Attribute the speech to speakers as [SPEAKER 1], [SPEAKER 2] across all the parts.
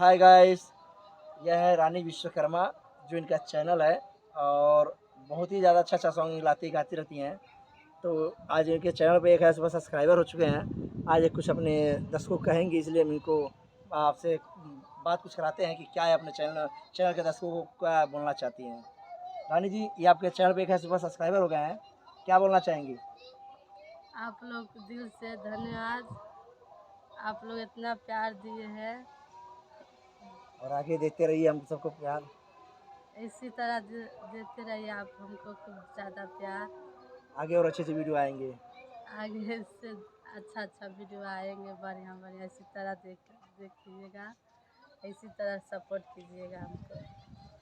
[SPEAKER 1] Hi guys, यह है रानी विश्वकर्मा जो इनका चैनल है और बहुत ही ज़्यादा अच्छा सॉन्ग लाती गाती रहती हैं। तो आज इनके चैनल पे 1 सुबह सब्सक्राइबर हो चुके हैं। आज ये कुछ अपने दर्शकों को कहेंगे, इसलिए हम इनको आपसे बात कुछ कराते हैं कि क्या है अपने चैनल के दर्शकों को क्या बोलना चाहती हैं। रानी जी, ये आपके चैनल पे 1 सुबह सब्सक्राइबर हो गए हैं, क्या बोलना चाहेंगी?
[SPEAKER 2] आप लोग को दिल से धन्यवाद। आप लोग इतना प्यार दिए हैं,
[SPEAKER 1] और आगे देते रहिए हम सबको प्यार।
[SPEAKER 2] इसी तरह देते रहिए आप हमको खूब ज़्यादा प्यार।
[SPEAKER 1] आगे और अच्छे वीडियो आएंगे।
[SPEAKER 2] आगे से अच्छा वीडियो आएंगे, बढ़िया बढ़िया। इसी तरह देखिएगा, इसी तरह सपोर्ट कीजिएगा हमको।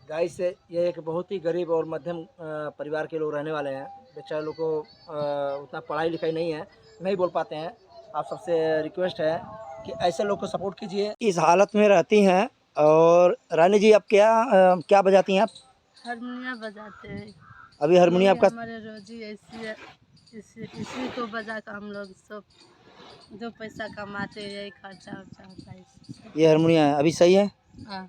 [SPEAKER 1] गाइस, ये एक बहुत ही गरीब और मध्यम परिवार के लोग रहने वाले हैं। बेचारे लोग को उतना पढ़ाई लिखाई नहीं है, नहीं बोल पाते हैं। आप सबसे रिक्वेस्ट है कि ऐसे लोग को सपोर्ट कीजिए। इस हालत में रहती हैं। और रानी जी, आप क्या बजाती हैं आप?
[SPEAKER 2] हारमोनियम बजाते हैं।
[SPEAKER 1] अभी हारमोनियम आपका?
[SPEAKER 2] हमारे रोजी ऐसी है, इसी को बजा कर हम लोग सब जो पैसा कमाते हैं, यही खर्चा वर्चा होता है।
[SPEAKER 1] ये हारमोनियम अभी सही है?
[SPEAKER 2] हाँ।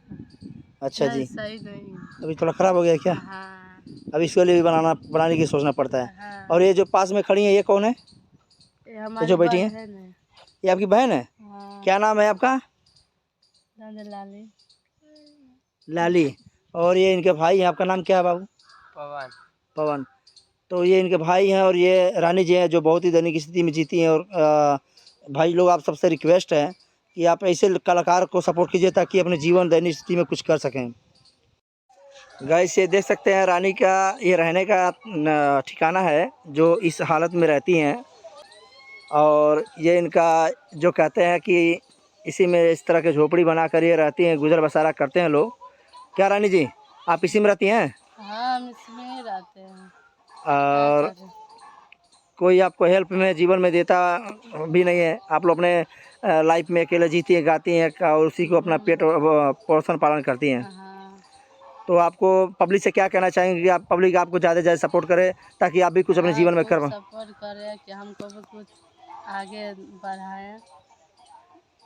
[SPEAKER 1] अच्छा
[SPEAKER 2] नहीं,
[SPEAKER 1] जी।
[SPEAKER 2] सही नहीं।
[SPEAKER 1] अभी थोड़ा ख़राब हो गया क्या?
[SPEAKER 2] हाँ।
[SPEAKER 1] अभी इसके लिए भी बनाने की सोचना पड़ता है।
[SPEAKER 2] हाँ।
[SPEAKER 1] और ये जो पास में खड़ी है, ये कौन है?
[SPEAKER 2] ये
[SPEAKER 1] ये
[SPEAKER 2] हमारी
[SPEAKER 1] जो बैठी हैं,
[SPEAKER 2] बहन है।
[SPEAKER 1] ये आपकी बहन है?
[SPEAKER 2] हाँ।
[SPEAKER 1] क्या नाम है आपका?
[SPEAKER 2] लाली।
[SPEAKER 1] लाली। और ये इनके भाई हैं, आपका नाम क्या है बाबू?
[SPEAKER 2] पवन।
[SPEAKER 1] पवन। तो ये इनके भाई हैं और ये रानी जी हैं जो बहुत ही दयनीय स्थिति में जीती हैं। और भाई लोग, आप सबसे रिक्वेस्ट है कि आप ऐसे कलाकार को सपोर्ट कीजिए ताकि अपने जीवन दयनीय स्थिति में कुछ कर सकें। गाइस, ये देख सकते हैं रानी का ये रहने का ठिकाना है जो इस हालत में रहती हैं। और ये इनका जो कहते हैं कि इसी में इस तरह के झोपड़ी बनाकर ये रहती हैं, गुजर बसारा करते हैं लोग। क्या रानी जी, आप इसी में रहती हैं?
[SPEAKER 2] हाँ, हम इसमें ही रहते हैं।
[SPEAKER 1] और कोई आपको हेल्प में जीवन में देता भी नहीं है? आप लोग अपने लाइफ में अकेले जीती हैं, गाती हैं और उसी को अपना पेट पोषण पालन करती हैं।
[SPEAKER 2] हाँ।
[SPEAKER 1] तो आपको पब्लिक से क्या कहना चाहेंगे कि आप पब्लिक आपको ज़्यादा से ज़्यादा सपोर्ट करे ताकि आप भी कुछ अपने जीवन में कर पाएं?
[SPEAKER 2] सपोर्ट करें कि हमको भी कुछ आगे बढ़ाएं,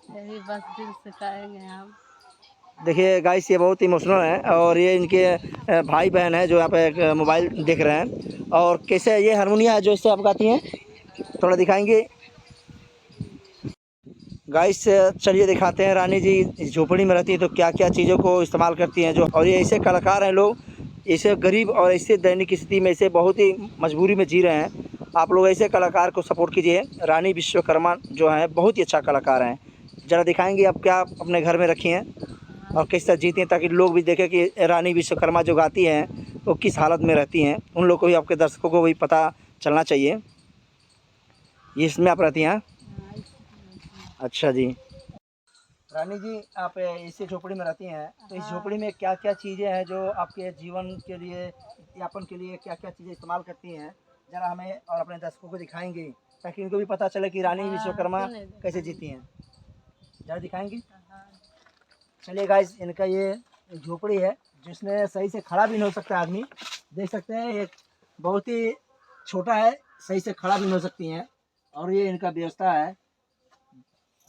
[SPEAKER 2] यही बस दिल से कहेंगे हम।
[SPEAKER 1] देखिए गाइस, ये बहुत इमोशनल है और ये इनके भाई बहन है जो यहाँ पे एक मोबाइल देख रहे हैं। और कैसे ये हारमोनिया है जो इससे आप गाती हैं, थोड़ा दिखाएंगे गाइस? चलिए दिखाते हैं। रानी जी इस झोपड़ी में रहती है तो क्या क्या चीज़ों को इस्तेमाल करती हैं जो, और ये ऐसे कलाकार हैं लोग, ऐसे गरीब और ऐसे दैनिक स्थिति में ऐसे बहुत ही मजबूरी में जी रहे हैं। आप लोग ऐसे कलाकार को सपोर्ट कीजिए। रानी विश्वकर्मा जो है बहुत ही अच्छा कलाकार हैं। ज़रा दिखाएंगे आप क्या अपने घर में रखी हैं और किस तरह जीती हैं ताकि लोग भी देखें कि रानी विश्वकर्मा जो गाती हैं वो किस हालत में रहती हैं। उन लोग को भी, आपके दर्शकों को भी पता चलना चाहिए। ये इसमें आप रहती हैं? अच्छा जी। रानी जी, आप इसी झोपड़ी में रहती हैं, तो इस झोपड़ी में क्या क्या चीज़ें हैं जो आपके जीवन के लिए, यापन के लिए क्या क्या चीज़ें इस्तेमाल करती हैं? ज़रा हमें और अपने दर्शकों को दिखाएंगे ताकि उनको भी पता चले कि रानी विश्वकर्मा कैसे जीती हैं। ज़रा दिखाएंगे? चलिए गाइस, इनका ये झोपड़ी है जिसमें सही से खड़ा भी नहीं हो सकता आदमी। देख सकते हैं, एक बहुत ही छोटा है, सही से खड़ा भी नहीं हो सकती हैं। और ये इनका व्यवस्था है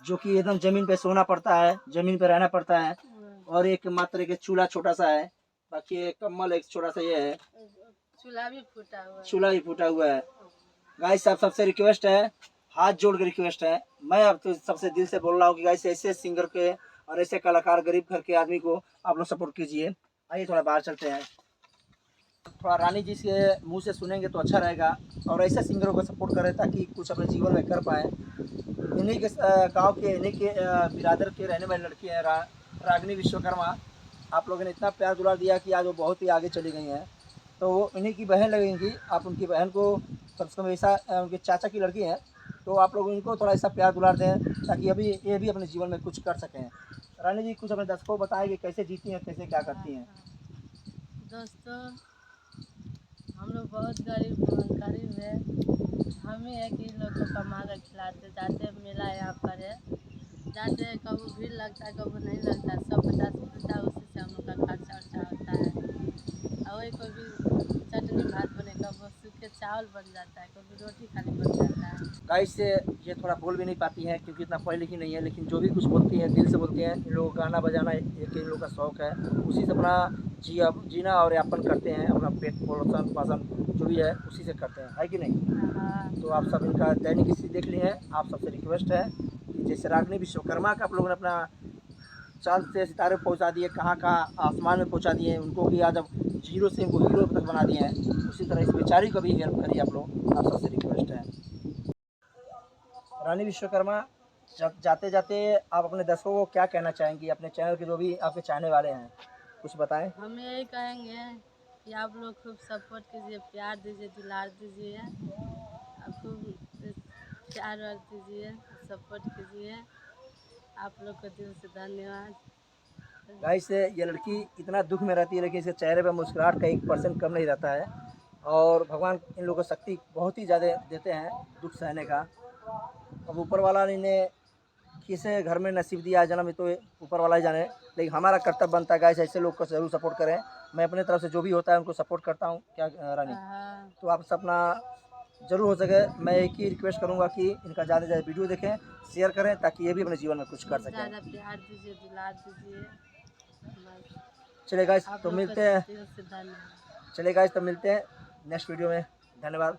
[SPEAKER 1] जो कि एकदम ज़मीन पे सोना पड़ता है, ज़मीन पे रहना पड़ता है। और एक मात्र एक चूल्हा छोटा सा है, बाकी एक कम्बल एक छोटा सा ये है।
[SPEAKER 2] चूल्हा भी फूटा हुआ है।
[SPEAKER 1] चूल्हा भी फूटा हुआ है। गाइस, आप सबसे रिक्वेस्ट है, हाथ जोड़ के रिक्वेस्ट है, मैं आप तो सबसे दिल से बोल रहा हूँ कि गाइस ऐसे सिंगर के और ऐसे कलाकार, गरीब घर के आदमी को आप लोग सपोर्ट कीजिए। आइए थोड़ा बाहर चलते हैं, थोड़ा रानी जी के मुंह से सुनेंगे तो अच्छा रहेगा। और ऐसे सिंगरों को सपोर्ट करें ताकि कुछ अपने जीवन में कर पाएँ। इन्हीं के गांव के, इन्हीं के बिरादर के रहने वाली लड़की है रागिनी विश्वकर्मा। आप लोगों ने इतना प्यार दुलार दिया कि आज वो बहुत ही आगे चली गई हैं। तो वो इन्हीं की बहन लगेंगी। आप उनकी बहन को सबसे हमेशा, उनके चाचा की लड़की है, तो आप लोग इनको थोड़ा ऐसा प्यार दुलार दें ताकि अभी ये भी अपने जीवन में कुछ कर सकें। रानी जी, कुछ अपने दर्शकों को बताएं कि कैसे जीती हैं, कैसे क्या करती हैं।
[SPEAKER 2] दोस्तों, हम लोग बहुत गरीब है। हम ही है कि लोग को कमा कर खिलाते, जाते मेला यहाँ पर है, जाते हैं, कभी भीड़ लगता है कभी नहीं लगता है, सब 50 मिलता है, उसी से हम लोग का खर्चा वर्चा होता है। और वही कोई भी चटनी भात बने, कभी सूखे चावल बन जाता है, कभी रोटी खाली बन जाता है।
[SPEAKER 1] गाइस से ये थोड़ा बोल भी नहीं पाती हैं क्योंकि इतना पढ़ी लिखी नहीं है, लेकिन जो भी कुछ बोलती हैं दिल से बोलती हैं। इन लोगों को गाना बजाना एक इन लोगों का शौक़ है, उसी से अपना जीना और यापन करते हैं, अपना पेट पोषण पालन जो भी है उसी से करते हैं, है कि नहीं।
[SPEAKER 2] हाँ
[SPEAKER 1] तो आप सब इनका दैनिक स्थिति देख ली है। आप सबसे रिक्वेस्ट है कि जैसे रागिनी विश्वकर्मा का आप लोगों ने अपना चाँद से सितारे पहुँचा दिए, कहाँ कहाँ आसमान में पहुँचा दिए उनको, कि आज अब जीरो से इनको हीरो तक बना दिए हैं, उसी तरह इस बेचारी को भी हेल्प करिए आप लोग, आप सबसे रिक्वेस्ट है। रानी विश्वकर्मा, जाते जाते आप अपने दर्शकों को क्या कहना चाहेंगी, अपने चैनल के जो भी आपके चाहने वाले हैं, कुछ बताएं।
[SPEAKER 2] हम यही कहेंगे कि आप लोग खूब सपोर्ट कीजिए, प्यार दीजिए, दुलार दीजिए, खूब प्यार वार दीजिए, सपोर्ट कीजिए। आप लोग को दिल से धन्यवाद।
[SPEAKER 1] गाइस ये लड़की इतना दुख में रहती है, लेकिन इसके चेहरे पर मुस्कुराहट का 1% कम नहीं रहता है, और भगवान इन लोगों को शक्ति बहुत ही ज़्यादा देते हैं दुख सहने का। अब ऊपर वाला ने इन्हें किसे घर में नसीब दिया जन्म, ये तो ऊपर वाला ही जाने, लेकिन हमारा कर्तव्य बनता है गाइस ऐसे लोग को ज़रूर सपोर्ट करें। मैं अपने तरफ से जो भी होता है उनको सपोर्ट करता हूँ, क्या रानी।
[SPEAKER 2] हाँ,
[SPEAKER 1] तो आप सब अपना ज़रूर हो सके, मैं एक ही रिक्वेस्ट करूँगा कि इनका ज़्यादा से ज़्यादा वीडियो देखें, शेयर करें, ताकि ये भी अपने जीवन में कुछ कर
[SPEAKER 2] खूब
[SPEAKER 1] सकें।
[SPEAKER 2] ज़्यादा प्यार दीजिए, दुलार दीजिए। बस
[SPEAKER 1] चलिए गाइस
[SPEAKER 2] आप
[SPEAKER 1] तो
[SPEAKER 2] लोग को
[SPEAKER 1] मिलते हैं,
[SPEAKER 2] दिल से धन्यवाद।
[SPEAKER 1] चलिए गाइस तो मिलते हैं नेक्स्ट वीडियो में। धन्यवाद।